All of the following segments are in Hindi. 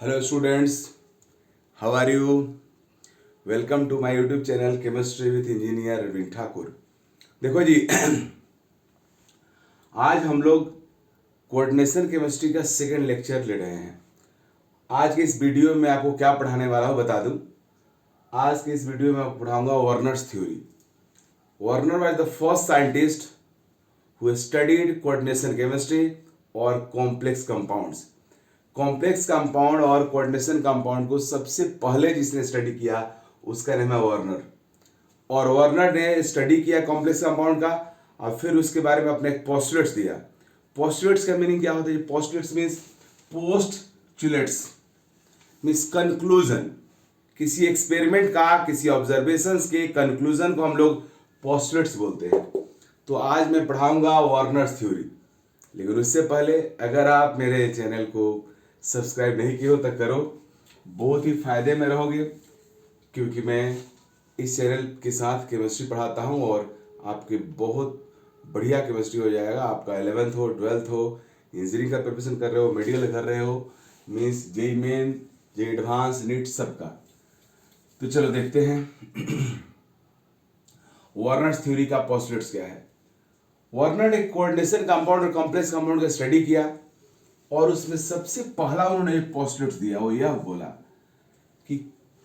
Hello students, how are you? Welcome to my YouTube channel Chemistry with Engineer Arvind Thakur. देखो जी आज हम लोग कोऑर्डिनेशन केमिस्ट्री का सेकंड लेक्चर ले रहे हैं। आज के इस वीडियो में मैं आपको क्या पढ़ाने वाला हूँ बता दूं। आज के इस वीडियो में मैं पढ़ाऊंगा Werner's theory. Werner was the first scientist who studied coordination chemistry और कॉम्प्लेक्स कंपाउंड्स। कॉम्प्लेक्स कंपाउंड और कोऑर्डिनेशन कंपाउंड को सबसे पहले जिसने स्टडी किया उसका नाम है वर्नर। और वर्नर ने स्टडी किया कॉम्प्लेक्स कंपाउंड का और फिर उसके बारे में अपने पोस्टुलेट्स दिया। पोस्टुलेट्स का मीनिंग क्या होता है? Postulates means postulates means conclusion. किसी एक्सपेरिमेंट का, किसी ऑब्जर्वेशंस के कंक्लूजन को हम लोग पोस्टुलेट्स बोलते हैं। तो आज मैं पढ़ाऊंगा वर्नर्स थ्योरी। लेकिन उससे पहले अगर आप मेरे चैनल को सब्सक्राइब नहीं किए हो तो करो, बहुत ही फायदे में रहोगे क्योंकि मैं इस चैनल के साथ केमिस्ट्री पढ़ाता हूं और आपके बहुत बढ़िया केमिस्ट्री हो जाएगा। आपका 11th हो, 12th हो, इंजीनियरिंग का प्रिपरेशन कर रहे हो, मेडिकल कर रहे हो, means JEE Main, JEE Advanced, NEET सबका। तो चलो देखते हैं वर्नर्स थ्योरी का पोस्टुलेट्स क्या है। वर्नर ने कोऑर्डिनेशन कंपाउंड और कॉम्प्लेक्स कंपाउंड का स्टडी किया और उसमें सबसे पहला उन्होंने एक पोस्टुलेट दिया। वो यह बोला कि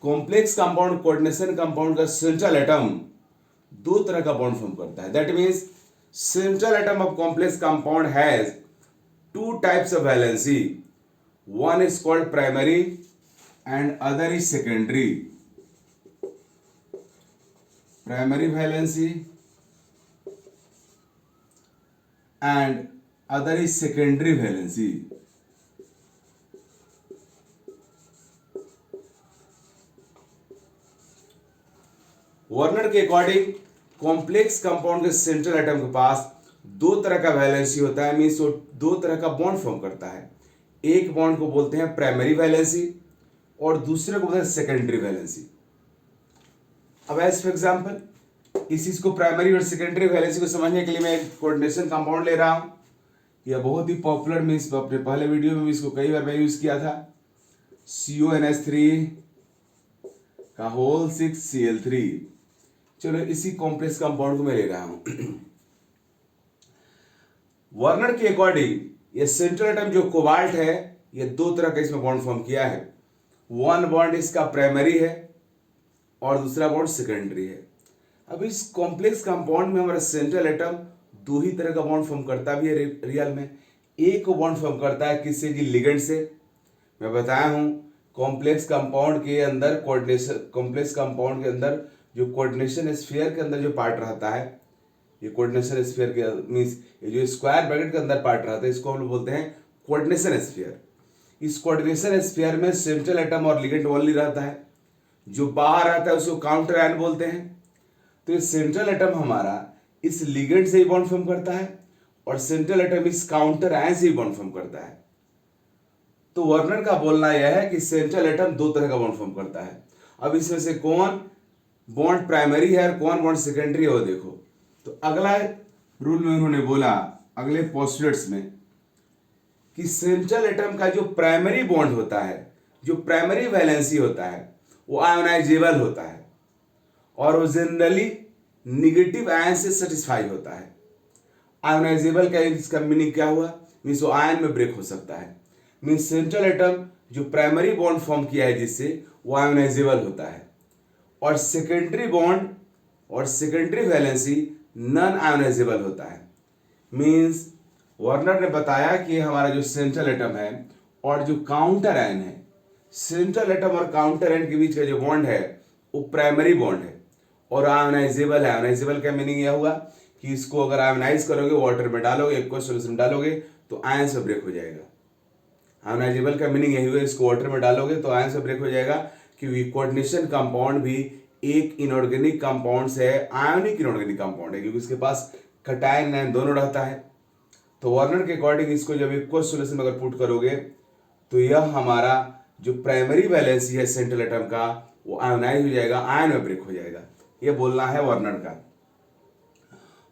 कॉम्प्लेक्स कंपाउंड कोऑर्डिनेशन कंपाउंड का सेंट्रल एटम दो तरह का बॉन्ड फॉर्म करता है। That means central atom of complex compound has two types of valency. One is called primary and other is secondary. Primary valency and other is secondary valency. Werner के अकॉर्डिंग कॉम्प्लेक्स कंपाउंड के सेंट्रल एटम के पास दो तरह का वैलेंसी होता है, मीन्स वो दो तरह का बॉन्ड फॉर्म करता है। एक बॉन्ड को बोलते हैं प्राइमरी वैलेंसी और दूसरे को बोलते हैं सेकेंडरी वैलेंसी। अब एज फॉर एग्जांपल इस चीज को प्राइमरी और सेकेंडरी वैलेंसी को समझने के लिए मैं एक कोऑर्डिनेशन कंपाउंड ले रहा हूं। यह बहुत ही पॉपुलर, मीन्स अपने पहले वीडियो में भी इसको कई बार मैं यूज किया था। CONH3 का होल 6Cl3। चलो इसी कॉम्प्लेक्स कंपाउंड को मैं ले रहा हूं। वर्नर के अकॉर्डिंग ये सेंट्रल एटम जो कोबाल्ट है, ये दो तरह का इसमें बॉन्ड फॉर्म किया है। वन बॉन्ड इसका प्राइमरी है और दूसरा बॉन्ड सेकेंडरी है। अब इस कॉम्प्लेक्स कंपाउंड में हमारा सेंट्रल एटम दो ही तरह का बॉन्ड फॉर्म करता भी है रियल में। एक को बॉन्ड फॉर्म करता है किससे? जी लिगेंड से। मैं बताया हूं कॉम्प्लेक्स कंपाउंड के अंदर कॉम्प्लेक्स कंपाउंड के अंदर जो कोऑर्डिनेशन स्फीयर के अंदर जो पार्ट रहता है, ये कोऑर्डिनेशन स्फीयर के मींस ये जो स्क्वायर ब्रैकेट के अंदर पार्ट रहता है इसको हम लोग बोलते हैं कोऑर्डिनेशन स्फीयर। इस कोऑर्डिनेशन स्फीयर में सेंट्रल एटम और लिगेंड ओनली रहता है। जो बाहर रहता है उसको काउंटर आयन बोलते हैं। तो ये सेंट्रल एटम हमारा इस लिगेंड से ही बॉन्ड फॉर्म करता है और सेंट्रल एटम इस काउंटर आयन से ही बॉन्ड फॉर्म करता है। तो वर्नर का बोलना यह है कि सेंट्रल एटम दो तरह का बॉन्ड फॉर्म करता है। अब इसमें से कौन बॉन्ड प्राइमरी है और कौन बॉन्ड सेकेंडरी है वो देखो। तो अगला रूल में उन्होंने बोला, अगले पोस्टुलेट्स में, कि सेंट्रल एटम का जो प्राइमरी बॉन्ड होता है, जो प्राइमरी वैलेंसी होता है, वो आयोनाइजेबल होता है और वो जनरली निगेटिव आयन से सेटिस्फाई होता है। आयोनाइजेबल का इसका मीनिंग क्या हुआ? मीन्स वो आयन में ब्रेक हो सकता है। मीन्स सेंट्रल एटम जो प्राइमरी बॉन्ड फॉर्म किया है जिससे, वो आयोनाइजेबल होता है और सेकेंडरी बॉन्ड और सेकेंडरी वैलेंसी नॉन आयोनाइजेबल होता है। मीन्स वर्नर ने बताया कि हमारा जो सेंट्रल एटम है और जो काउंटर आयन है, सेंट्रल एटम और काउंटर आयन के बीच का जो बॉन्ड है वो प्राइमरी बॉन्ड है और आयोनाइजेबल है। आयोनाइजेबल का मीनिंग यह हुआ कि इसको अगर आयोनाइज करोगे, वाटर में डालोगे, एक्वस सॉल्यूशन डालोगे तो आयन से ब्रेक हो जाएगा। आयोनाइजेबल का मीनिंग यही हुआ, इसको वाटर में डालोगे तो आयन से ब्रेक हो जाएगा। क्योंकि कोऑर्डिनेशन कंपाउंड भी एक इनऑर्गेनिक कंपाउंड से आयोनिक इनऑर्गेनिक कंपाउंड है, क्योंकि उसके पास कैटायन आयन दोनों रहता है। तो वर्नर के अकॉर्डिंग इसको जब एक्वस सॉल्यूशन में अगर पुट करोगे तो यह हमारा जो प्राइमरी वैलेंसी है सेंट्रल एटम का, वो आयोनाइज हो जाएगा, आयन में ब्रेक हो जाएगा। ये बोलना है वर्नर का।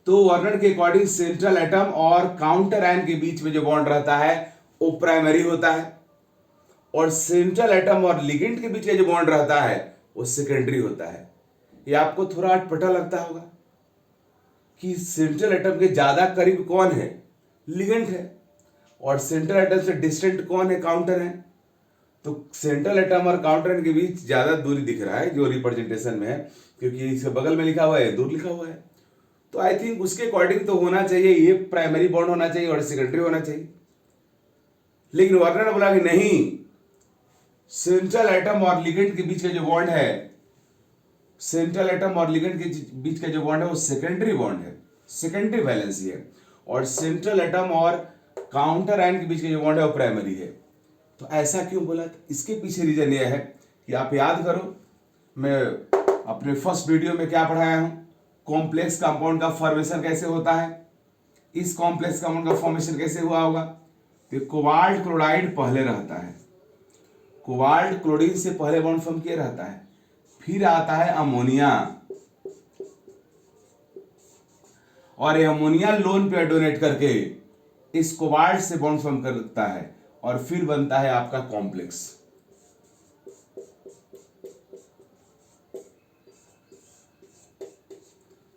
तो वर्नर के अकॉर्डिंग सेंट्रल एटम और काउंटर आयन के बीच में जो बॉन्ड रहता है वो प्राइमरी होता है और सेंट्रल एटम और लिगेंड के बीच का जो बॉन्ड रहता है वो सेकेंडरी होता है। ये आपको थोड़ा अटपटा लगता होगा कि सेंट्रल एटम के ज्यादा करीब कौन है, लिगेंड है, और सेंट्रल एटम से डिस्टेंट कौन है, काउंटर है। तो सेंट्रल एटम और काउंटर के बीच ज्यादा दूरी दिख रहा है जो रिप्रेजेंटेशन में है, क्योंकि इसके बगल में लिखा हुआ है, दूर लिखा हुआ है। तो आई थिंक उसके अकॉर्डिंग तो होना चाहिए, ये प्राइमरी बॉन्ड होना चाहिए और सेकेंडरी होना चाहिए। लेकिन वार्नर ने बोला कि नहीं, सेंट्रल एटम और लिगेंड के बीच का जो बॉन्ड है, सेंट्रल एटम और लिगेंड के बीच का जो बॉन्ड है वो सेकेंडरी बॉन्ड है, सेकेंडरी वैलेंसी है, और सेंट्रल एटम और काउंटर आयन के बीच का जो बॉन्ड है वो प्राइमरी है। तो ऐसा क्यों बोला? इसके पीछे रीजन यह है कि आप याद करो, मैं अपने फर्स्ट वीडियो में क्या पढ़ाया हूं, कॉम्प्लेक्स कंपाउंड का फॉर्मेशन कैसे होता है। इस कॉम्प्लेक्स कंपाउंड का फॉर्मेशन कैसे हुआ होगा? तो कोबाल्ट क्लोराइड पहले रहता है, कोबाल्ट क्लोरीन से पहले बॉन्ड फॉर्म किया रहता है, फिर आता है अमोनिया, और ये अमोनिया लोन पे डोनेट करके इस कोबाल्ट से बॉन्ड फॉर्म करता है, और फिर बनता है आपका कॉम्प्लेक्स।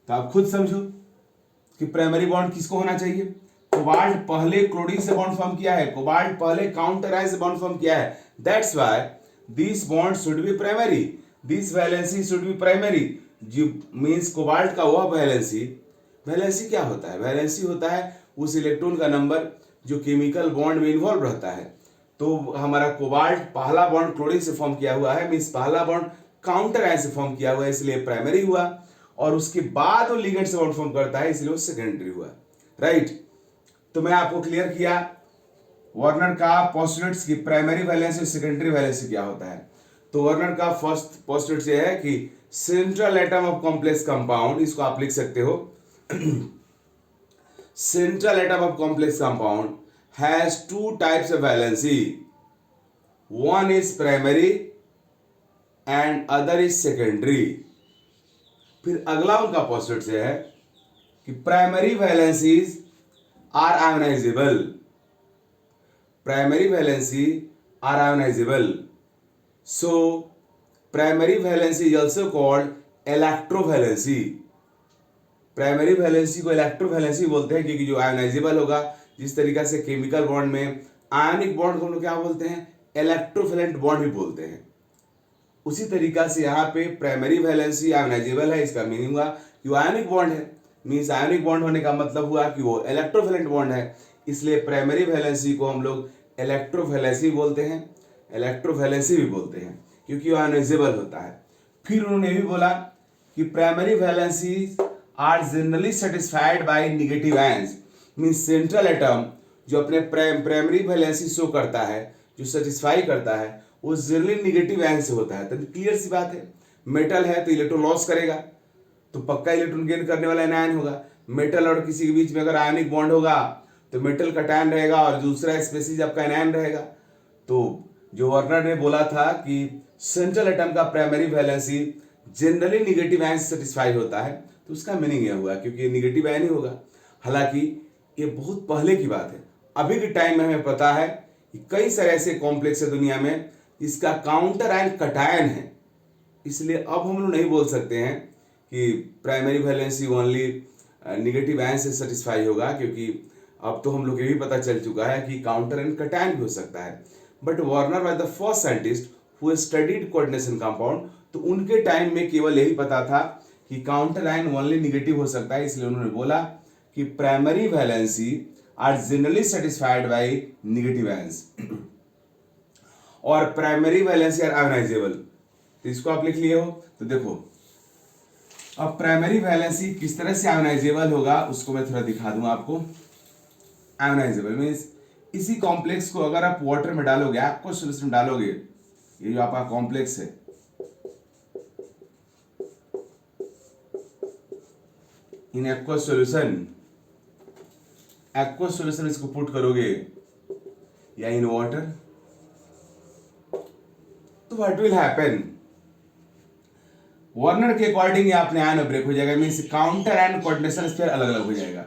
तो आप खुद समझो कि प्राइमरी बॉन्ड किसको होना चाहिए। कोबाल्ट पहले क्लोरीन से बॉन्ड फॉर्म किया है, कोबाल्ट पहले काउंटर आयन से बॉन्ड फॉर्म किया है, that's why this bond should be primary, this valency should be primary. जो मींस कोबाल्ट का वह वैलेंसी, वैलेंसी क्या होता है? वैलेंसी होता है उस इलेक्ट्रॉन का नंबर जो केमिकल बॉन्ड में इन्वॉल्व रहता है। तो हमारा कोबाल्ट पहला बॉन्ड क्लोरीन से फॉर्म किया हुआ है, मींस पहला बॉन्ड काउंटर आयन से फॉर्म किया हुआ है, इसलिए प्राइमरी हुआ, और उसके बाद वो लिगेंड से बॉन्ड फॉर्म करता है, इसलिए वो सेकेंडरी हुआ, राइट। तो मैं आपको क्लियर किया वार्नर का पोस्टुलेट्स की प्राइमरी वैलेंसी और सेकेंडरी वैलेंसी क्या होता है। तो वार्नर का फर्स्ट पोस्टुलेट ये है कि central atom of complex compound, इसको आप लिख सकते हो central atom of complex compound has two types of valency, one is primary and other is secondary. फिर अगला उनका पोस्टुलेट ये है कि primary valencies are ionizable, primary valency are ionizable, so primary valency is also called electrovalency। Primary valency को इलेक्ट्रोवैलेंसी बोलते हैं क्योंकि जो आयोनाइजेबल होगा, जिस तरीका से केमिकल बॉन्ड में आयनिक बॉन्ड को हम लोग क्या बोलते हैं, इलेक्ट्रोफिलेंट बॉन्ड भी बोलते हैं, उसी तरीका से यहाँ पे प्राइमरी वैलेंसी आयोनाइजेबल है। इसका मीनिंग हुआ कि वो आयनिक बॉन्ड है, मीन्स आयनिक बॉन्ड होने का मतलब हुआ कि वो इलेक्ट्रोफिलेंट बॉन्ड है, इसलिए प्राइमरी वैलेंसी को हम लोग इलेक्ट्रोवैलेंसी बोलते हैं, इलेक्ट्रोवैलेंसी भी बोलते हैं क्योंकि वो आयोनाइजेबल होता है। फिर उन्होंने भी बोला कि primary valency are generally satisfied by negative ions, means central atom जो अपने प्राइमरी वैलेंसी शो करता है, जो सेटिस्फाई करता है, वो जनरली नेगेटिव आयन से होता है। तो क्लियर सी बात है, मेटल है तो इलेक्ट्रॉन लॉस करेगा, तो पक्का इलेक्ट्रॉन गेन करने वाला एनायन होगा। मेटल और किसी के बीच में अगर आयनिक बॉन्ड होगा तो मेटल कटायन रहेगा और दूसरा स्पेसीज आपका एनायन रहेगा। तो जो वार्नर ने बोला था कि सेंट्रल एटम का primary valency generally negative ion से सेटिस्फाई होता है, तो उसका मीनिंग यह हुआ क्योंकि नेगेटिव आयन ही होगा। हालांकि ये बहुत पहले की बात है, अभी के टाइम में हमें पता है कि कई सारे ऐसे कॉम्प्लेक्स है दुनिया में जिसका काउंटर आयन कटायन है, इसलिए अब हम लोग नहीं बोल सकते हैं कि primary valency only negative ion से सेटिस्फाई होगा, क्योंकि अब तो हम लोग ये भी पता चल चुका है कि काउंटर आयन कटायन भी हो सकता है। But Warner was the first scientist who studied coordination compound, तो उनके टाइम में केवल यही पता था कि काउंटर आयन ओनली नेगेटिव हो सकता है, इसलिए उन्होंने बोला कि primary valency are generally satisfied by negative ions और प्राइमरी वैलेंसी आर आयोनाइजेबल। तो इसको आप लिख लिए हो। तो देखो अब प्राइमरी वैलेंसी किस तरह से आयोनाइजेबल होगा उसको मैं थोड़ा दिखा दूं आपको। आयोनाइजेबल मीन्स इसी कॉम्प्लेक्स को अगर आप वाटर में डालोगे, आपको सोल्यूशन डालोगे, ये जो आपका कॉम्प्लेक्स है, इन एक्वस सॉल्यूशन इसको पुट करोगे या इन वाटर, तो व्हाट विल हैपन, वार्नर के अकॉर्डिंग अपने आयन ब्रेक हो जाएगा, means counter ion coordination sphere अलग अलग हो जाएगा।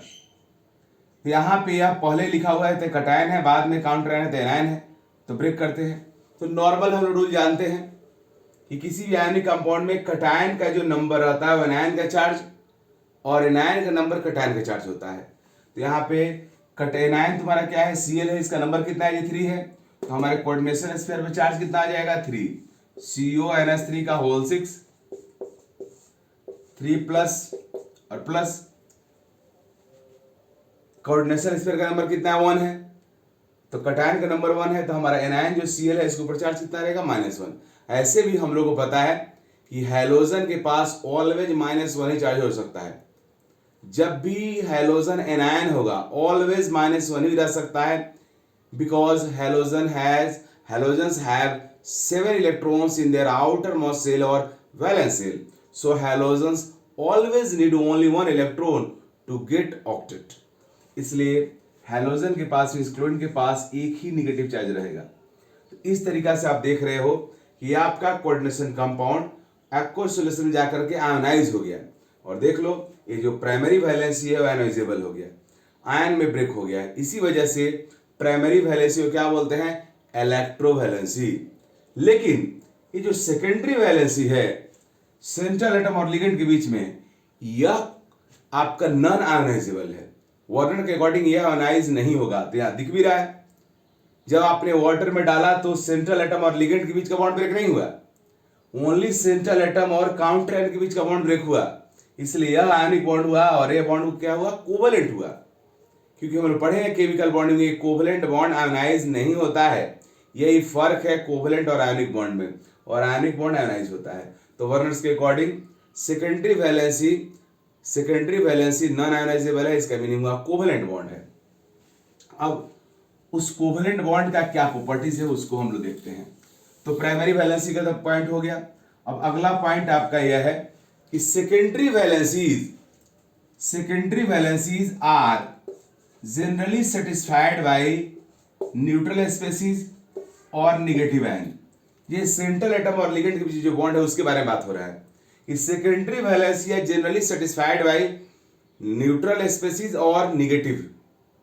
तो यहाँ पे यह पहले लिखा हुआ है तो कटायन है, बाद में काउंटर आयन है तो एनायन है, तो ब्रेक करते हैं। तो नॉर्मल हम रूल जानते हैं कि किसी भी आयनिक कंपाउंड में कटायन का जो नंबर रहता है वो एनायन का चार्ज और एनायन का नंबर कटायन का चार्ज होता है। तो यहाँ पे एनायन तुम्हारा क्या है, Cl है, इसका नंबर कितना है, ये 3 है। तो हमारे कोऑर्डिनेशन स्फीयर पे चार्ज कितना आ जाएगा, 3 CONH3 का होल 6, 3 प्लस और प्लस, कोऑर्डिनेशन स्फीयर का नंबर कितना है, 1 है। तो कटायन का नंबर 1 है, तो हमारा एनायन जो Cl है इसके ऊपर चार्ज कितना रहेगा, -1। ऐसे भी हम लोग को पता है कि हैलोजन के पास ऑलवेज -1 ही चार्ज हो सकता है। जब भी हैलोजन एनायन होगा ऑलवेज -1 ही रह सकता है, because halogens have 7 electrons in their outer most shell और valence shell, so halogens always need only 1 electron to get octet. इसलिए हैलोजन के पास, क्लोरीन के पास एक ही निगेटिव चार्ज रहेगा। तो इस तरीका से आप देख रहे हो कि आपका कोऑर्डिनेशन कंपाउंड एक्वस सॉल्यूशन में जाकर के आयनाइज हो गया। और देख लो ये जो प्राइमरी वैलेंसी है वो आयनाइजेबल हो गया, आयन में ब्रेक हो गया है। इसी वजह से प्राइमरी वैलेंसी को क्या बोलते हैं, इलेक्ट्रोवैलेंसी। लेकिन ये जो सेकेंडरी वैलेंसी है सेंट्रल एटम और लिगेंड के बीच में, यह आपका नॉन आयनाइजेबल है। वार्नर के अकॉर्डिंग यह आयनाइज नहीं होगा। तो यहां दिख भी रहा है, जब आपने वाटर में डाला तो सेंट्रल एटम और लिगेंड के बीच का बॉन्ड ब्रेक नहीं हुआ, ओनली सेंट्रल एटम और काउंटर आयन के बीच का बॉन्ड ब्रेक हुआ। इसलिए यह आयनिक बॉन्ड हुआ और यह बॉन्ड क्या हुआ, कोवलेंट हुआ। क्योंकि हम लोग पढ़े हैं केमिकल बॉन्डिंग में कोवलेंट बॉन्ड आयनाइज नहीं होता है। यही फर्क है कोवलेंट और आयनिक बॉन्ड में, और आयनिक बॉन्ड आयनाइज होता है। तो वर्नर्स के according secondary valency non ionizable है, इसका मीनिंग हुआ कोवलेंट बॉन्ड है। अब उस कोवलेंट बॉन्ड का क्या प्रॉपर्टीज है उसको हम लोग देखते हैं। तो प्राइमरी वैलेंसी का तो पॉइंट हो गया। अब अगला पॉइंट आपका यह है कि secondary valencies are generally satisfied by neutral species और निगेटिव आयन। ये सेंट्रल एटम और लिगेंड के बीच जो बॉन्ड है उसके बारे में बात हो रहा है। इस secondary valency generally satisfied by neutral species और निगेटिव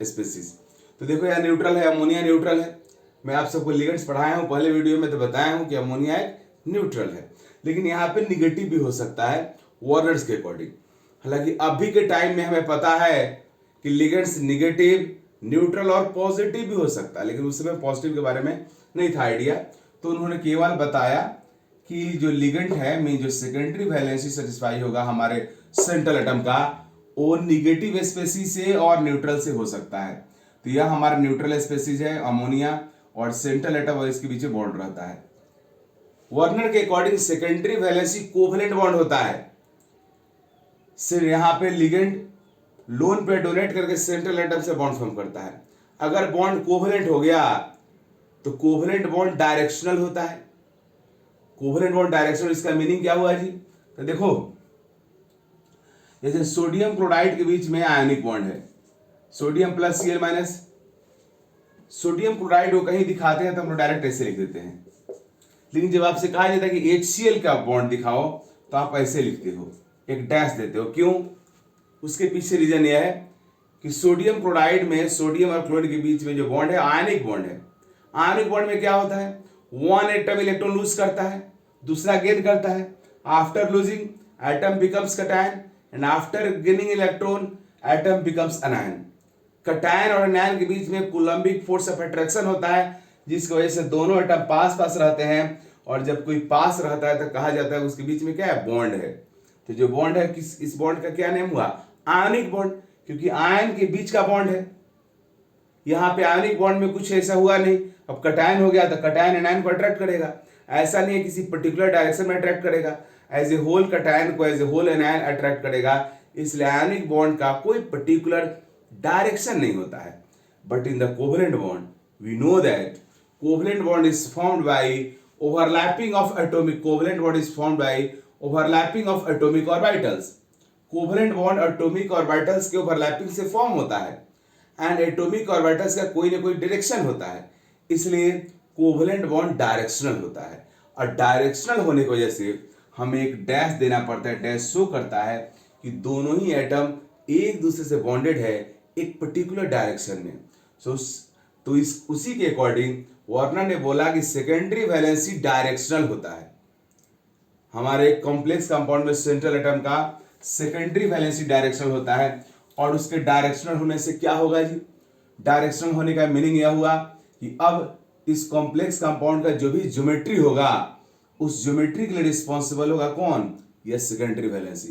स्पेसीज। तो देखो यहाँ न्यूट्रल है, अमोनिया न्यूट्रल है। मैं आप सबको लिगेंड्स पढ़ाया हूँ पहले वीडियो में, तो बताया हूँ कि अमोनिया एक न्यूट्रल है, लेकिन यहाँ पे निगेटिव भी हो सकता है वार्नर्स के अकॉर्डिंग। हालांकि अभी के टाइम में हमें पता है कि लिगेंड्स निगेटिव, न्यूट्रल और पॉजिटिव भी हो सकता है, लेकिन उस समय पॉजिटिव के बारे में नहीं था आइडिया। तो उन्होंने केवल बताया कि जो लिगेंड है में जो सेकेंडरी वैलेंसी सेटिस्फाई होगा हमारे सेंट्रल एटम का, वो निगेटिव स्पेसीज से और न्यूट्रल से हो सकता है। तो यह हमारा न्यूट्रल स्पेसीज है अमोनिया, और सेंट्रल एटम और इसके पीछे बॉन्ड रहता है। वार्नर के according secondary valency covalent bond होता है। सिर्फ यहां पे लिगेंड लोन पे डोनेट करके सेंट्रल एटम से बॉन्ड फॉर्म करता है। अगर बॉन्ड कोवलेंट हो गया तो कोवलेंट बॉन्ड डायरेक्शनल होता है। कोवलेंट बॉन्ड डायरेक्शनल, इसका मीनिंग क्या हुआ जी, तो देखो जैसे सोडियम क्लोराइड के बीच में आयनिक बॉन्ड है, sodium plus Cl minus. Sodium chloride को कहीं दिखाते हैं तो हम लोग डायरेक्ट ऐसे लिख देते हैं, लेकिन जब आपसे कहा जाता है कि HCl का बॉन्ड दिखाओ तो आप ऐसे लिखते हो, एक डैश देते हो। क्यों? उसके पीछे रीजन यह है कि सोडियम क्लोराइड में सोडियम और क्लोरीन के बीच में जो बॉन्ड है आयनिक बॉन्ड है। आयनिक बॉन्ड में क्या होता है, 1 एटम इलेक्ट्रॉन लूज करता है, दूसरा गेन करता है। After losing atom becomes cation and after gaining electron atom becomes अनायन। Cation और अनायन के बीच में कूलम्बिक फोर्स ऑफ अट्रैक्शन होता है, जिसकी वजह से दोनों एटम पास पास रहते हैं, और जब कोई पास रहता है तो कहा जाता है उसके बीच में क्या है, बॉन्ड है। तो जो बॉन्ड है इस बॉन्ड का क्या नेम हुआ, आयनिक बॉन्ड, क्योंकि आयन के बीच का बॉन्ड है। यहाँ पे आयनिक बॉन्ड में कुछ ऐसा हुआ नहीं। अब कटायन हो गया तो कटायन एनायन को अट्रैक्ट करेगा, ऐसा नहीं है किसी पर्टिकुलर डायरेक्शन में अट्रैक्ट करेगा, एज ए होल कटायन को as a whole anion attract करेगा। इसलिए आयनिक बॉन्ड का कोई पर्टिकुलर डायरेक्शन नहीं होता है। But in the covalent bond we know that covalent bond is formed by overlapping of atomic, covalent bond is formed by overlapping of atomic orbitals. Covalent bond atomic orbitals के ओवरलैपिंग से फॉर्म होता है, एंड एटॉमिक ऑर्बिटल्स का कोई ना कोई डायरेक्शन होता है, इसलिए कोवलेंट बॉन्ड डायरेक्शनल होता है। और डायरेक्शनल होने की वजह से हमें एक डैश देना पड़ता है। डैश शो करता है कि दोनों ही एटम एक दूसरे से बॉन्डेड है एक पर्टिकुलर डायरेक्शन में। सो तो इस उसी के अकॉर्डिंग वार्नर ने बोला कि सेकेंडरी वैलेंसी डायरेक्शनल होता है। हमारे कॉम्प्लेक्स कंपाउंड में सेंट्रल एटम का सेकेंडरी वैलेंसी डायरेक्शनल होता है। और उसके डायरेक्शनल होने से क्या होगा जी? डायरेक्शनल होने का मीनिंग यह हुआ कि अब इस कॉम्प्लेक्स कंपाउंड का जो भी ज्योमेट्री होगा उस ज्योमेट्री के लिए रिस्पॉन्सिबल होगा कौन? यह secondary valency.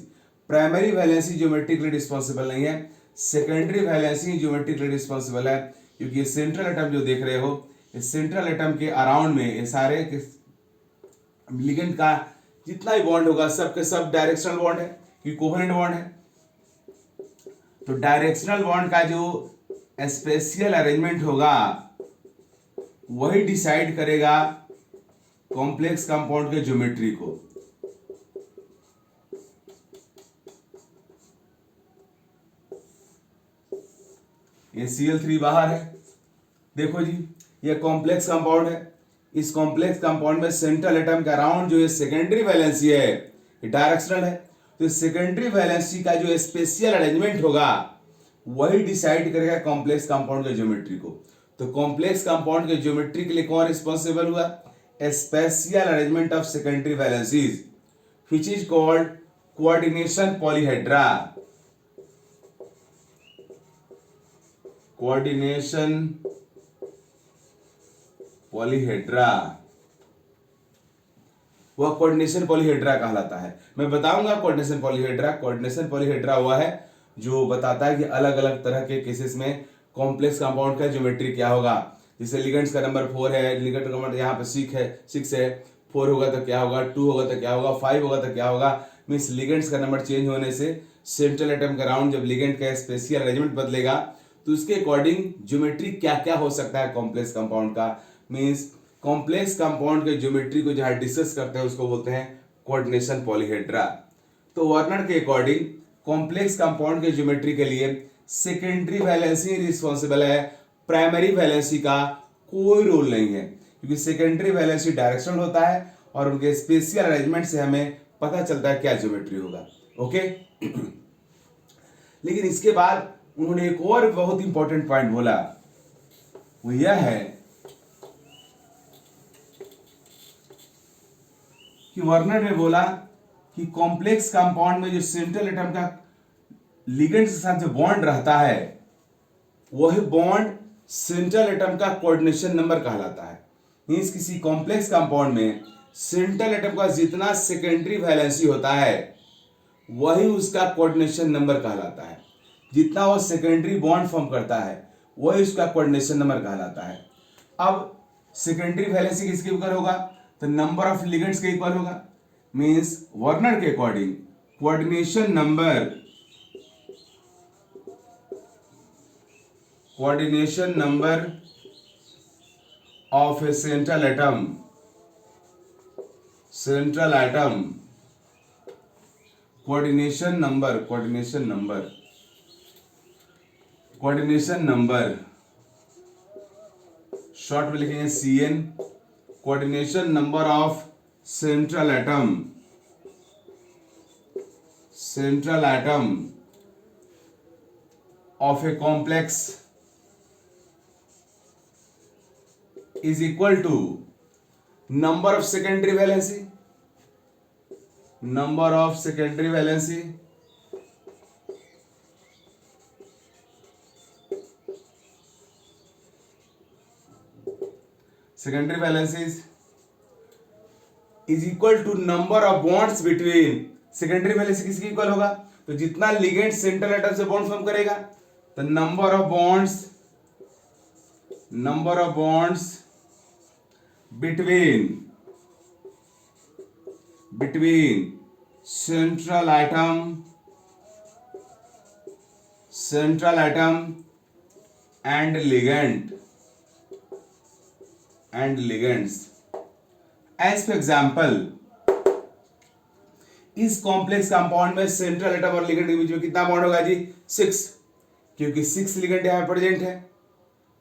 Primary valency geometry के लिए रिस्पॉन्सिबल नहीं है, सेकेंडरी वैलेंसी ज्योमेट्री के लिए रिस्पॉन्सिबल है। क्योंकि ये सेंट्रल एटम जो देख रहे हो, इस सेंट्रल एटम के अराउंड में ये सारे लिगेंड का जितना भी बॉन्ड होगा सबके सब डायरेक्शनल बॉन्ड है, क्योंकि कोवेलेंट बॉन्ड है। तो डायरेक्शनल बॉन्ड का जो स्पेशियल अरेंजमेंट होगा वही डिसाइड करेगा कॉम्प्लेक्स कंपाउंड के ज्योमेट्री को। ये Cl3 बाहर है, देखो जी ये कॉम्प्लेक्स कंपाउंड है। इस कॉम्प्लेक्स कंपाउंड में सेंट्रल एटम के अराउंड जो ये सेकेंडरी वैलेंसी है ये डायरेक्शनल है। तो सेकेंडरी वैलेंसी का जो स्पेशियल अरेंजमेंट होगा वही डिसाइड करेगा कॉम्प्लेक्स कंपाउंड के ज्योमेट्री को। तो कॉम्प्लेक्स कंपाउंड के ज्योमेट्री के लिए कौन रिस्पॉन्सिबल हुआ? Spatial arrangement of secondary valencies which is called coordination polyhedra. Coordination polyhedra, वह कोऑर्डिनेशन पॉलीहेड्रा कहलाता है। मैं बताऊंगा कोऑर्डिनेशन पॉलीहेड्रा। कोऑर्डिनेशन पॉलीहेड्रा हुआ है जो बताता है कि अलग अलग तरह के केसेस में कॉम्प्लेक्स कंपाउंड का ज्योमेट्री क्या होगा। जैसे लिगेंड्स का नंबर 4 है, लिगेंड का नंबर यहाँ पे 6 है, 4 होगा तो क्या होगा, 2 होगा तो क्या होगा, 5 होगा तो क्या होगा। मीन्स लिगेंड्स का नंबर चेंज होने से सेंट्रल एटम के अराउंड जब लिगेंड का स्पेशियल अरेंजमेंट बदलेगा तो उसके अकॉर्डिंग ज्योमेट्री क्या क्या हो सकता है कॉम्प्लेक्स कंपाउंड का। मीन्स कॉम्प्लेक्स कंपाउंड के ज्योमेट्री को जहां डिस्कस करते हैं उसको बोलते हैं कोऑर्डिनेशन पॉलीहेड्रा। तो वार्नर के अकॉर्डिंग कॉम्प्लेक्स कंपाउंड के ज्योमेट्री के लिए सेकेंडरी वैलेंसी रिस्पॉन्सिबल है, प्राइमरी वैलेंसी का कोई रोल नहीं है, क्योंकि सेकेंडरी वैलेंसी डायरेक्शनल होता है और उनके स्पेशियल अरेंजमेंट से हमें पता चलता है क्या ज्योमेट्री होगा। ओके लेकिन इसके बाद उन्होंने एक और बहुत इंपॉर्टेंट पॉइंट बोला, वो यह है कि वार्नर ने बोला कि कॉम्प्लेक्स कंपाउंड में जो सेंट्रल एटम का लिगेंड के साथ जो बॉन्ड रहता है वह बॉन्ड सेंट्रल एटम का कोऑर्डिनेशन नंबर कहलाता है। मींस किसी कॉम्प्लेक्स कंपाउंड में सेंट्रल एटम का जितना सेकेंडरी वैलेंसी होता है वही उसका कोऑर्डिनेशन नंबर कहलाता है। जितना वो सेकेंडरी बॉन्ड फॉर्म करता है वही उसका कोऑर्डिनेशन नंबर कहलाता है। अब सेकेंडरी वैलेंसी किसके इक्वल होगा? तो नंबर ऑफ लिगेंड्स के इक्वल होगा। मींस वार्नर के according coordination number of A central atom coordination number short में लिखेंगे CN। Coordination number of central atom of a complex is equal to number of secondary valency secondary valencies is equal to number of bonds between। secondary valency किसकी इक्वल होगा? तो जितना लिगेंड सेंट्रल एटम से बॉन्ड फॉर्म करेगा तो number of bonds between central atom and ligands। as for example इस कॉम्प्लेक्स कंपाउंड में सेंट्रल एटम और लिगेंड के बीच में कितना बॉन्ड होगा जी? 6, क्योंकि 6 लिगेंड यहां प्रेजेंट है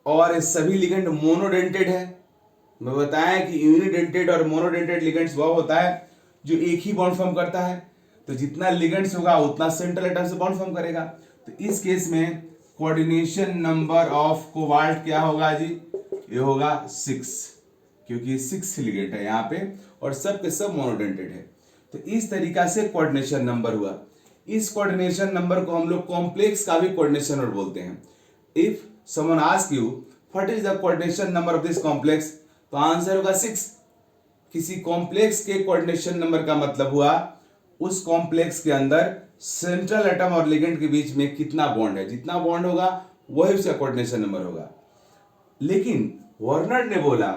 और सभी लिगेंड मोनोडेंटेड है। मैं बताया कि यूनिडेंटेड और मोनोडेंटेड लिगेंड्स वह होता है जो एक ही बॉन्ड फॉर्म करता है। तो जितना लिगेंड्स होगा उतना सेंट्रल एटम से बॉन्ड फॉर्म करेगा। तो इस केस में कोऑर्डिनेशन नंबर ऑफ कोबाल्ट क्या होगा जी, ये होगा 6, क्योंकि 6 लिगेंड है यहाँ पे और सब के सब मोनोडेंटेड है। तो इस तरीका से कोऑर्डिनेशन नंबर हुआ। इस कोऑर्डिनेशन नंबर को हम लोग कॉम्प्लेक्स का भी कोऑर्डिनेशन नंबर बोलते हैं। If someone ask you what is the coordination number of this complex, तो आंसर होगा 6। किसी कॉम्प्लेक्स के कोऑर्डिनेशन नंबर का मतलब हुआ उस कॉम्प्लेक्स के अंदर सेंट्रल एटम और लिगेंड के बीच में कितना बॉन्ड है, जितना बॉन्ड होगा वही उसका कोऑर्डिनेशन नंबर होगा। लेकिन वर्नर ने बोला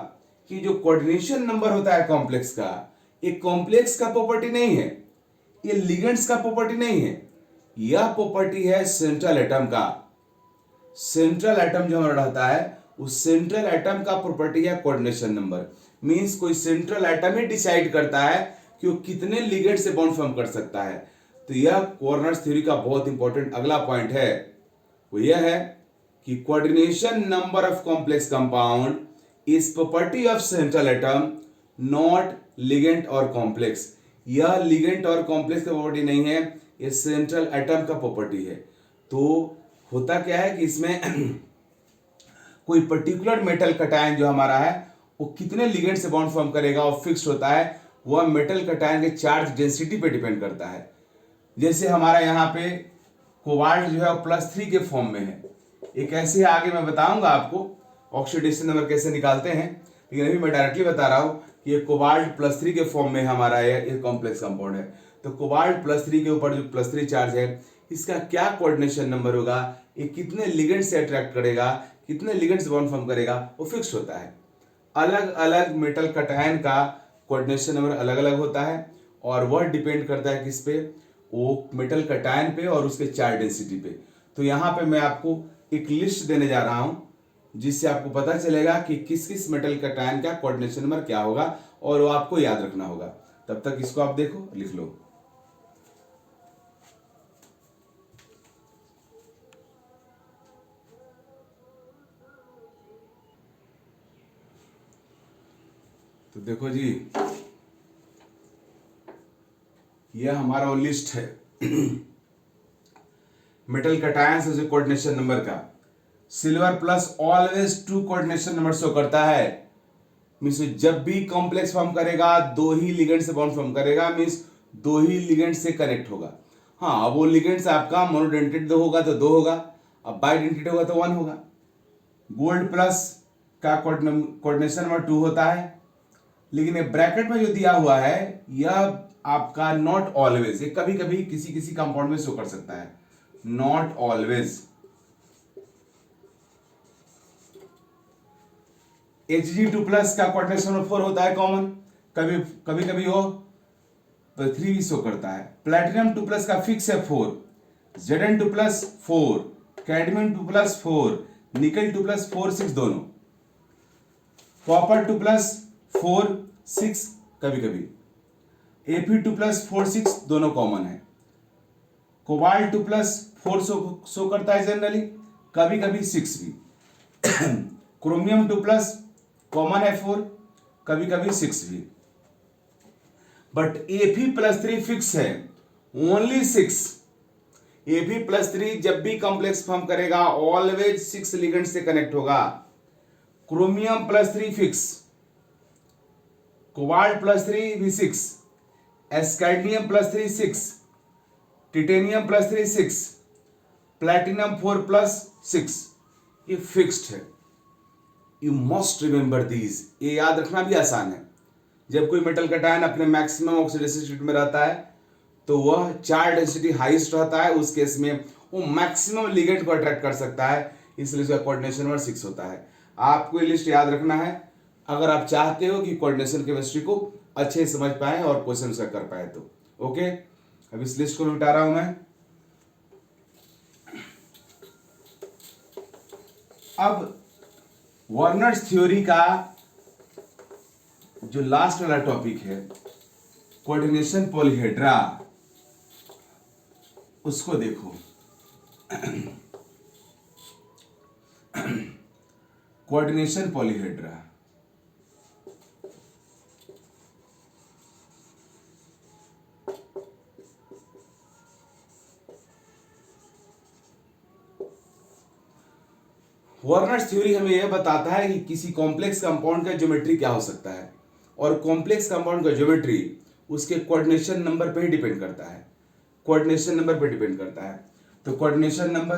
कि जो कोऑर्डिनेशन नंबर होता है कॉम्प्लेक्स का, एक कॉम्प्लेक्स का प्रॉपर्टी नहीं है, ये लिगेंड्स का प्रॉपर्टी नहीं है, यह प्रॉपर्टी है सेंट्रल एटम का। सेंट्रल एटम जो हमारा रहता है उस सेंट्रल एटम का प्रॉपर्टी है कोऑर्डिनेशन नंबर। मींस कोई सेंट्रल एटम ही डिसाइड करता है कि वो कितने लिगेंड से बॉन्ड फॉर्म कर सकता है। तो यह कॉर्नर्स थ्योरी का बहुत इंपॉर्टेंट अगला पॉइंट है, वो यह है कि coordination number of complex compound is property of central atom, not ligand और कॉम्प्लेक्स। यह लिगेंड और कॉम्प्लेक्स का प्रॉपर्टी नहीं है, यह सेंट्रल एटम का प्रॉपर्टी है। तो होता क्या है कि इसमें कोई पर्टिकुलर मेटल कटायन जो हमारा है वो कितने लिगेंड से बॉन्ड फॉर्म करेगा और फिक्स्ड होता है, वह मेटल कटायन के चार्ज डेंसिटी पे डिपेंड करता है। जैसे हमारा यहाँ पे कोबाल्ट जो है +3 के फॉर्म में है, ये कैसे है आगे मैं बताऊंगा आपको ऑक्सीडेशन नंबर कैसे निकालते हैं, लेकिन अभी मैं डायरेक्टली बता रहा हूँ कि ये कोबाल्ट +3 के फॉर्म में हमारा ये कॉम्प्लेक्स कंपाउंड है। तो कोबाल्ट +3 के ऊपर जो +3 चार्ज है इसका क्या कोऑर्डिनेशन नंबर होगा, ये कितने लिगेंड से अट्रैक्ट करेगा, कितने लिगेंड से बॉन्ड फॉर्म करेगा, वो फिक्स होता है। अलग अलग मेटल कटायन का कोऑर्डिनेशन नंबर अलग अलग होता है और वह डिपेंड करता है किस पे, वो मेटल कटायन पे और उसके चार्ज डेंसिटी पे। तो यहाँ पे मैं आपको एक लिस्ट देने जा रहा हूँ जिससे आपको पता चलेगा कि किस किस मेटल कटायन का कोऑर्डिनेशन नंबर क्या होगा और वो आपको याद रखना होगा। तब तक इसको आप देखो, लिख लो। तो देखो जी, यह हमारा वो लिस्ट है मेटल कटायंस से कोऑर्डिनेशन नंबर का। Silver plus always 2 coordination number show करता है। मीन्स जब भी कॉम्प्लेक्स फॉर्म करेगा 2 ही लिगेंड से बॉन्ड फॉर्म करेगा, मीन्स 2 ही लिगेंड से कनेक्ट होगा। हाँ, अब वो लिगेंड से आपका मोनोडेंटेड 2 होगा तो 2 होगा, अब बाइडेंटेड होगा तो 1 होगा। गोल्ड प्लस का कोऑर्डिनेशन नंबर 2 होता है, लेकिन ये ब्रैकेट में जो दिया हुआ है यह आपका नॉट ऑलवेज, ये कभी कभी किसी किसी कंपाउंड में शो कर सकता है, नॉट ऑलवेज। Hg2+ का कोऑर्डिनेशन नंबर 4 होता है कॉमन, कभी कभी कभी वो 3 भी शो करता है। प्लेटिनम 2+ का फिक्स है 4, Zn2+ 4, कैडमियम 2+ 4, निकल 2+ 4 6 दोनों, कॉपर 2+ 4 6 कभी कभी, Fe2+ 4 6 दोनों कॉमन है। कोबाल्ट 2+ 4 शो करता है जनरली, कभी कभी 6 भी। क्रोमियम 2+ कॉमन है 4, कभी कभी 6 भी। बट Fe+3 फिक्स है, ओनली 6। Fe+3 जब भी कॉम्प्लेक्स फॉर्म करेगा ऑलवेज 6 लिगेंड से कनेक्ट होगा। क्रोमियम +3 फिक्स, कोबाल्ट +3 भी 6, एस्कैडमियम +3 6, टिटेनियम +3 6, प्लैटिनम 4+6, ये फिक्स्ड है। यू मस्ट रिमेंबर दीज, ये याद रखना भी आसान है। जब कोई मेटल कटायन अपने मैक्सिमम ऑक्सीडेशन स्टेट में रहता है तो वह चार्ज डेंसिटी हाईएस्ट रहता है, उस केस में वो मैक्सिमम लिगेंड को अट्रैक्ट कर सकता है, इसलिए उसका कोऑर्डिनेशन नंबर 6 होता है। आपको ये लिस्ट याद रखना है अगर आप चाहते हो कि कोऑर्डिनेशन केमिस्ट्री को अच्छे से समझ पाए और क्वेश्चन उसका कर पाए तो। ओके, अब इस लिस्ट को मिटा रहा हूं मैं। अब वर्नर्स थ्योरी का जो लास्ट वाला टॉपिक है कोऑर्डिनेशन पॉलीहेड्रा, उसको देखो। कोऑर्डिनेशन पॉलीहेड्रा, वार्नर्स थ्योरी हमें यह बताता है कि किसी कॉम्प्लेक्स कंपाउंड का ज्योमेट्री क्या हो सकता है, और कॉम्प्लेक्स कंपाउंड का ज्योमेट्री उसके कोऑर्डिनेशन नंबर पे ही डिपेंड करता है, कोऑर्डिनेशन नंबर पे डिपेंड करता है। तो कोऑर्डिनेशन नंबर,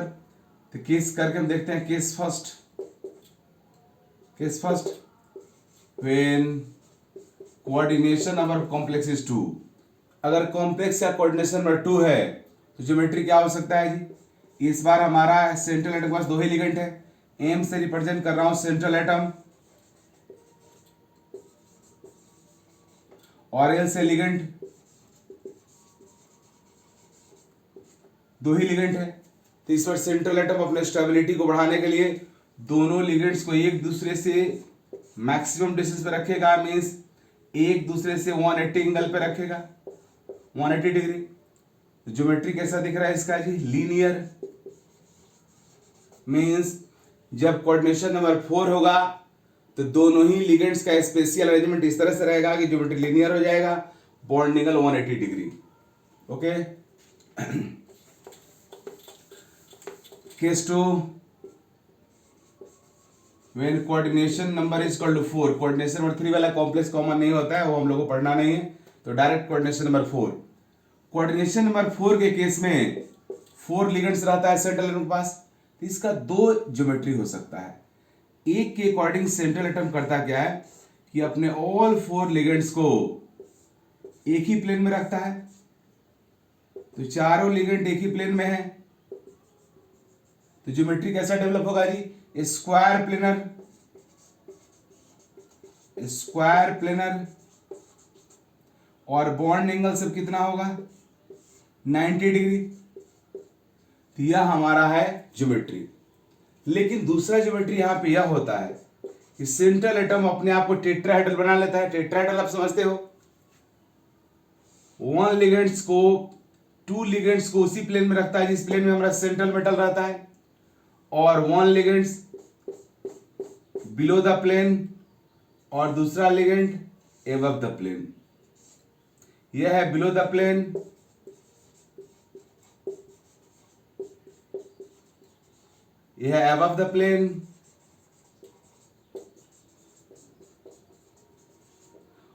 तो केस करके हम देखते हैं। Case first when coordination number complex is 2। अगर कॉम्प्लेक्स का कोऑर्डिनेशन नंबर 2 है तो ज्योमेट्री क्या हो सकता है जी? इस बार हमारा सेंट्रल एटम के पास 2 ही लिगेंड है। एम से रिप्रेजेंट कर रहा हूं सेंट्रल एटम, और एल से लिगेंड, 2 ही लिगेंड है। तो इस बार सेंट्रल एटम अपने स्टेबिलिटी को बढ़ाने के लिए दोनों लिगेंड्स को एक दूसरे से मैक्सिमम डिस्टेंस पे रखेगा, मींस एक दूसरे से 180 एंगल पे रखेगा, 180 डिग्री। ज्योमेट्री कैसा दिख रहा है इसका जी? लीनियर। मींस जब कोऑर्डिनेशन नंबर 4 होगा तो दोनों ही लिगेंड्स का स्पेशियल अरेंजमेंट इस तरह से रहेगा कि ज्योमेट्री लीनियर हो जाएगा, bond angle 180 degree. Okay. Case 2 when coordination number is equal to 4। Coordination number 3 वाला कॉम्प्लेक्स कॉमन नहीं होता है, वो हम लोग को पढ़ना नहीं है, तो direct coordination number 4। Coordination number 4 के केस में 4 लिगेंड्स रहता है सेंट्रल एटम के पास, तो इसका 2 ज्योमेट्री हो सकता है। एक के अकॉर्डिंग सेंट्रल एटम करता क्या है कि अपने ऑल 4 लिगेंड्स को एक ही प्लेन में रखता है, तो चारों लिगेंड एक ही प्लेन में है, तो ज्योमेट्री कैसा डेवलप होगा जी? स्क्वायर प्लेनर, और बॉन्ड एंगल सब कितना होगा? 90 डिग्री। तो यह हमारा है ज्योमेट्री। लेकिन दूसरा ज्योमेट्री यहां पे यह होता है कि सेंट्रल एटम अपने आप को टेट्राहेड्रल बना लेता है। टेट्राहेड्रल आप समझते हो, 2 लिगेंड्स को उसी प्लेन में रखता है जिस प्लेन में हमारा सेंट्रल मेटल रहता है, और 1 लिगेंड्स बिलो द प्लेन और दूसरा लिगेंड एबव द प्लेन। यह है बिलो द प्लेन, यह है अबव द प्लेन,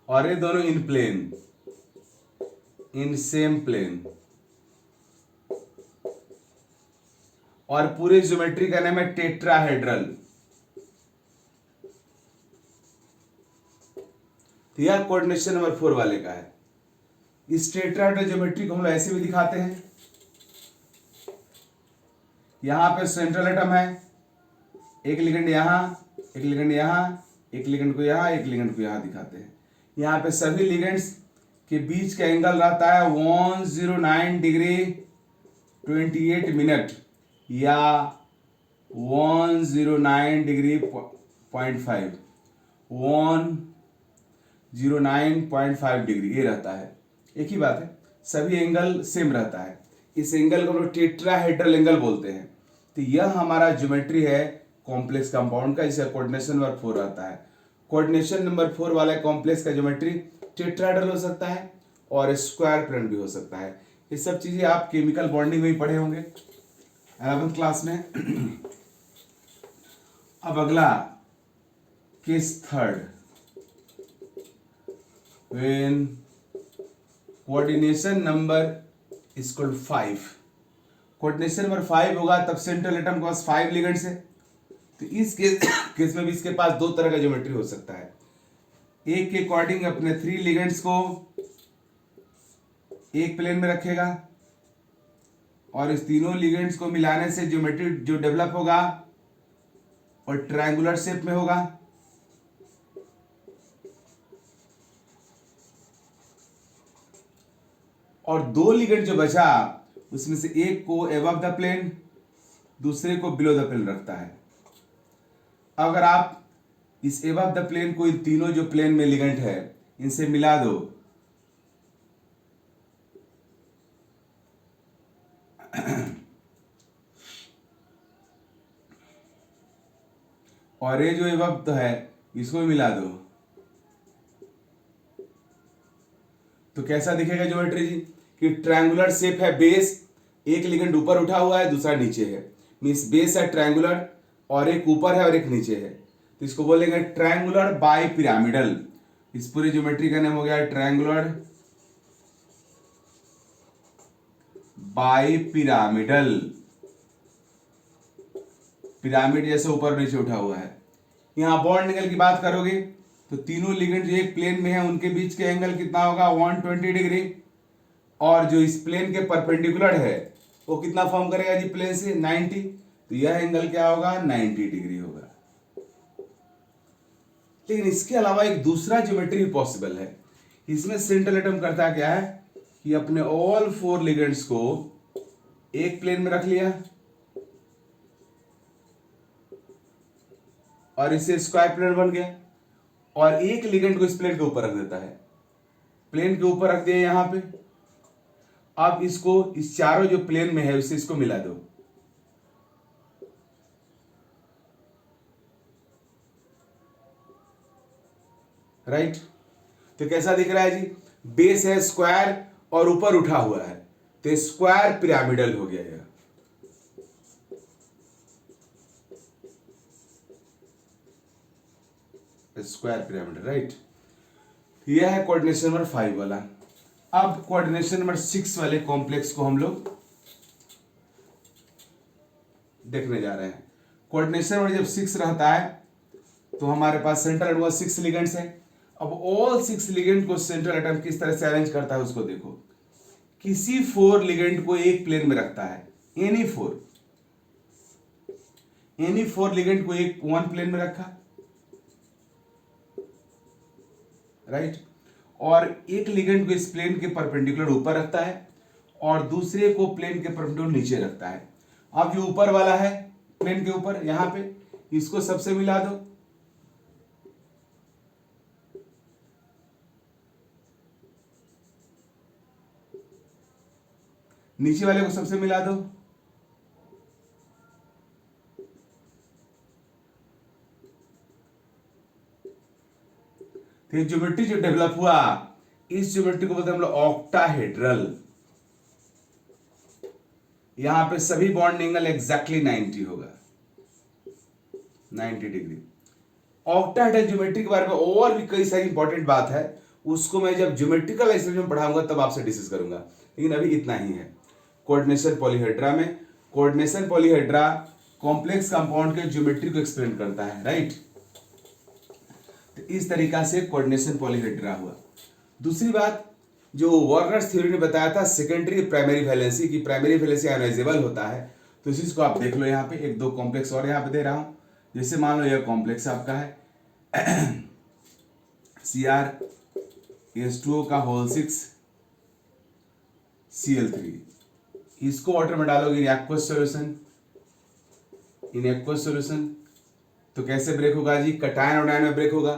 और ये दोनों इन प्लेन, इन सेम प्लेन। और पूरे ज्योमेट्री का नाम है टेट्राहेड्रल। तो यह कोऑर्डिनेशन नंबर 4 वाले का है। इस टेट्राहेड्रल ज्योमेट्री को हम लोग ऐसे भी दिखाते हैं। यहां पे सेंट्रल एटम है, एक लिगेंड यहां, एक लिगेंड यहां, एक लिगेंड को यहां, एक लिगेंड को यहां दिखाते हैं। यहां पे सभी लिगेंड्स के बीच का एंगल रहता है 109 डिग्री 28 मिनट या 109 डिग्री 0.5, 109.5 डिग्री ये रहता है। एक ही बात है, सभी एंगल सेम रहता है। इस एंगल को हम लोग टेट्राहेड्रल एंगल बोलते हैं। तो यह हमारा ज्योमेट्री है कॉम्प्लेक्स कंपाउंड का, जिसका कोऑर्डिनेशन नंबर 4 रहता है। कोऑर्डिनेशन नंबर 4 वाला कॉम्प्लेक्स का ज्योमेट्री टेट्राहेड्रल हो सकता है और स्क्वायर प्लेन भी हो सकता है। ये सब चीजें आप केमिकल बॉन्डिंग में ही पढ़े होंगे 11th क्लास में। अब अगला case 3 when coordination number is equal to 5। Coordination number 5 होगा तब सेंट्रल एटम के पास 5 लिगेंड्स है। तो इस केस में भी इसके पास 2 तरह का ज्योमेट्री हो सकता है। एक के अकॉर्डिंग अपने 3 लिगेंड्स को एक प्लेन में रखेगा, और इस तीनों लिगेंड्स को मिलाने से ज्योमेट्री जो डेवलप होगा और ट्रायंगुलर शेप में होगा। और 2 लिगेंड जो बचा उसमें से एक को एबव द प्लेन, दूसरे को बिलो द प्लेन रखता है। अगर आप इस एबव द प्लेन को इन तीनों जो प्लेन में लिगेंड है इनसे मिला दो, और ये जो एबव है इसको भी मिला दो, तो कैसा दिखेगा ज्योमेट्री जी? कि ट्रायंगुलर शेप है, बेस एक लिगेंड ऊपर उठा हुआ है दूसरा नीचे है, मींस बेस है ट्रायंगुलर, और एक ऊपर है और एक नीचे है, तो इसको बोलेंगे ट्रायंगुलर बाई पिरामिडल। इस पूरी ज्योमेट्री का नाम हो गया ट्रायंगुलर बाई पिरामिडल। पिरामिड जैसे ऊपर नीचे उठा हुआ है। यहाँ बॉन्ड एंगल की बात करोगे तो तीनों लिगेंड जो एक प्लेन में है उनके बीच के एंगल कितना होगा 120 डिग्री, और जो इस प्लेन के परपेंडिकुलर है वो कितना फॉर्म करेगा जी प्लेन से 90, तो यह एंगल क्या होगा 90 डिग्री होगा। लेकिन इसके अलावा एक दूसरा ज्योमेट्री भी पॉसिबल है। इसमें सेंट्रल एटम करता क्या है कि अपने ऑल 4 लिगेंड्स को एक प्लेन में रख लिया और इससे स्क्वायर प्लेन बन गया, और एक लिगेंड को इस प्लेन के ऊपर रख देता है, प्लेन के ऊपर रख दिया यहां पे। अब इसको इस चारों जो प्लेन में है उससे इसको मिला दो, राइट। तो कैसा दिख रहा है जी, बेस है स्क्वायर और ऊपर उठा हुआ है, तो स्क्वायर पिरामिडल हो गया यह। Square pyramid, right. यह है कोऑर्डिनेशन नंबर 5 वाला। अब कोऑर्डिनेशन नंबर 6 वाले कॉम्प्लेक्स को हम लोग देखने जा रहे हैं। कोऑर्डिनेशन नंबर जब 6 रहता है तो हमारे पास सेंट्रल एटम 6 लिगेंड्स है। अब ऑल 6 लिगेंड को सेंट्रल एटम किस तरह से अरेंज करता है उसको देखो। किसी 4 लिगेंड को एक प्लेन में रखता है, एनी 4 लिगेंड को एक वन प्लेन में रखा, राइट। और एक लिगेंड को इस प्लेन के परपेंडिकुलर ऊपर रखता है और दूसरे को प्लेन के परपेंडिकुलर नीचे रखता है। अब जो ऊपर वाला है प्लेन के ऊपर यहां पे, इसको सबसे मिला दो, नीचे वाले को सबसे मिला दो, तो ये ज्योमेट्री जो डेवलप हुआ इस ज्योमेट्री को बोलते हैं हम लोग ऑक्टाहेड्रल। यहां पे सभी बॉन्ड एंगल एग्जैक्टली 90 होगा, 90 डिग्री। ऑक्टाहेड्रल ज्योमेट्री के बारे में और भी कई सारी इंपॉर्टेंट बात है, उसको मैं जब ज्योमेट्रिकल एक्सरसाइज में पढ़ाऊंगा तब आपसे डिस्कस करूंगा, लेकिन अभी इतना ही है। कोऑर्डिनेशन पॉलीहेड्रा में, कोऑर्डिनेशन पॉलीहेड्रा कॉम्प्लेक्स कंपाउंड के ज्योमेट्री को एक्सप्लेन करता है, राइट। तो इस तरीका से कोऑर्डिनेशन पॉलीहेड्रा हुआ। दूसरी बात जो वर्नर्स थ्योरी ने बताया था सेकेंडरी प्राइमरी वैलेंसी की, प्राइमरी वैलेंसी आयोनाइजेबल होता है, तो इसी को आप देख लो। यहाँ पे एक दो कॉम्प्लेक्स और यहाँ पे दे रहा हूं। जैसे मान लो यह कॉम्प्लेक्स आपका है CrH2O का होल 6 Cl3, इसको वाटर में डालोगे इन एक्वस सॉल्यूशन, तो कैसे ब्रेक होगा जी, कटायन और आयन में ब्रेक होगा।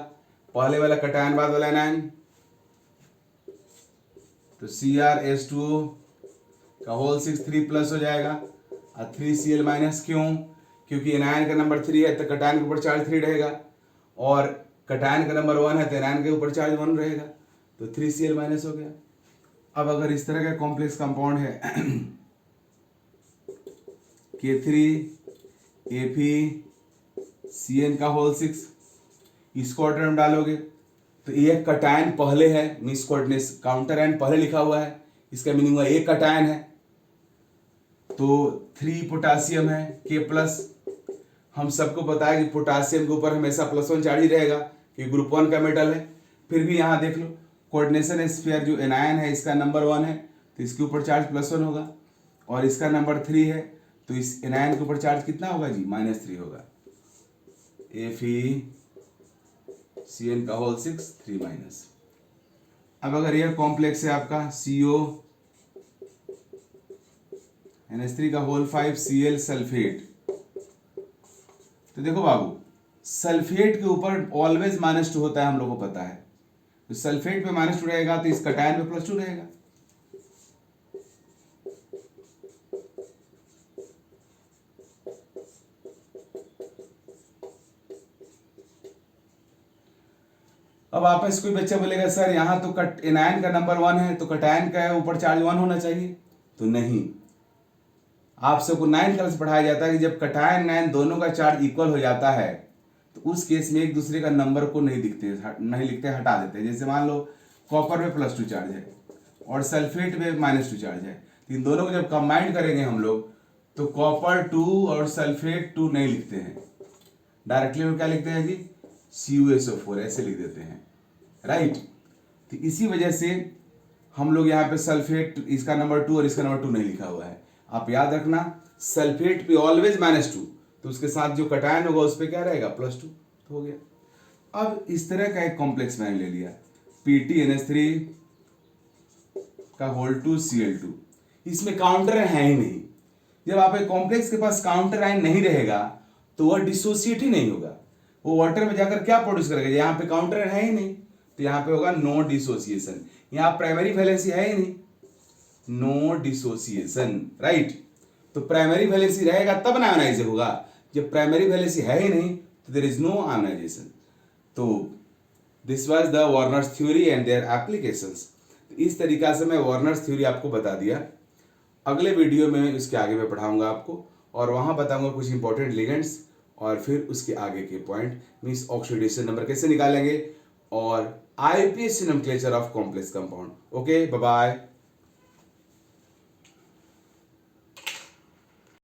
पहले वाला कटायन बाद वाला आयन, तो CrH2O का होल 6 3+ हो जाएगा और 3Cl-। क्यों? क्योंकि एनायन का नंबर 3 है तो कटायन के ऊपर चार्ज 3 रहेगा, और कटायन का नंबर 1 है तो एनायन के ऊपर चार्ज 1 रहेगा, तो 3Cl- हो गया। अब अगर इस तरह का कॉम्प्लेक्स कंपाउंड है K3FeCN का होल 6, इसको ऑर्डर में डालोगे तो एक कटायन पहले है, मिस कोऑर्डिनेशन काउंटर आयन पहले लिखा हुआ है, इसका मीनिंग हुआ एक कटायन है, तो 3 पोटासियम है K+। हम सबको पता है कि पोटासियम के ऊपर हमेशा +1 चार्ज ही रहेगा कि ग्रुप 1 का मेटल है। फिर भी यहाँ देख लो कोऑर्डिनेशन स्फीयर जो एनायन है इसका नंबर 1 है तो इसके ऊपर चार्ज +1 होगा, और इसका नंबर 3 है तो इस एनायन के ऊपर चार्ज कितना होगा जी -3 होगा। FeCN का होल 6 3-। अब अगर यह कॉम्प्लेक्स है आपका CONH3 का होल 5 Cl सल्फेट, तो देखो बाबू सल्फेट के ऊपर ऑलवेज -2 होता है, हम लोग को पता है, तो सल्फेट पे -2 रहेगा तो इस कटायन पे +2 रहेगा। अब आपस कोई बच्चा बोलेगा सर यहाँ तो एनायन का नंबर 1 है तो कटायन का ऊपर चार्ज 1 होना चाहिए, तो नहीं, आपसे को 9th क्लास पढ़ाया जाता है कि जब कटायन आयन दोनों का चार्ज इक्वल हो जाता है तो उस केस में एक दूसरे का नंबर को नहीं लिखते, हटा देते हैं। जैसे मान लो कॉपर में +2 चार्ज है और सल्फेट में -2 चार्ज है, तो इन दोनों को जब कंबाइंड करेंगे हम लोग तो कॉपर 2 और सल्फेट 2 नहीं लिखते हैं, डायरेक्टली हम क्या लिखते हैं जी, CuSO4 ऐसे लिख देते हैं, राइट। तो इसी वजह से हम लोग यहाँ पे सल्फेट इसका नंबर 2 और इसका नंबर 2 नहीं लिखा हुआ है। आप याद रखना सल्फेट पे ऑलवेज -2, तो उसके साथ जो कटायन होगा उस पर क्या रहेगा, +2, तो हो गया। अब इस तरह का एक कॉम्प्लेक्स मैंने ले लिया PtNH3 का होल 2 Cl2, इसमें काउंटर है ही नहीं। जब आप एक कॉम्प्लेक्स के पास काउंटर आयन नहीं रहेगा तो वह डिसोसिएट ही नहीं होगा, वो वाटर में जाकर क्या प्रोड्यूस करेगा, यहाँ पे काउंटर है ही नहीं तो यहाँ पे होगा नो डिसोसिएशन। यहाँ प्राइमरी वैलेंसी है ही नहीं, नो डिसोसिएशन, राइट। तो प्राइमरी वैलेंसी रहेगा तब ना आयोनाइज होगा, जब प्राइमरी वैलेंसी है ही नहीं तो देयर इज नो आयोनाइजेशन। तो this was the Warners theory and their applications. इस तरीका से मैं वार्नर्स थ्योरी आपको बता दिया। अगले वीडियो में इसके आगे मैं पढ़ाऊंगा आपको और वहां बताऊंगा कुछ इंपॉर्टेंट लिगेंड्स और फिर उसके आगे के पॉइंट मींस ऑक्सीडेशन नंबर कैसे निकालेंगे और IUPAC nomenclature of complex compound. Okay, bye bye.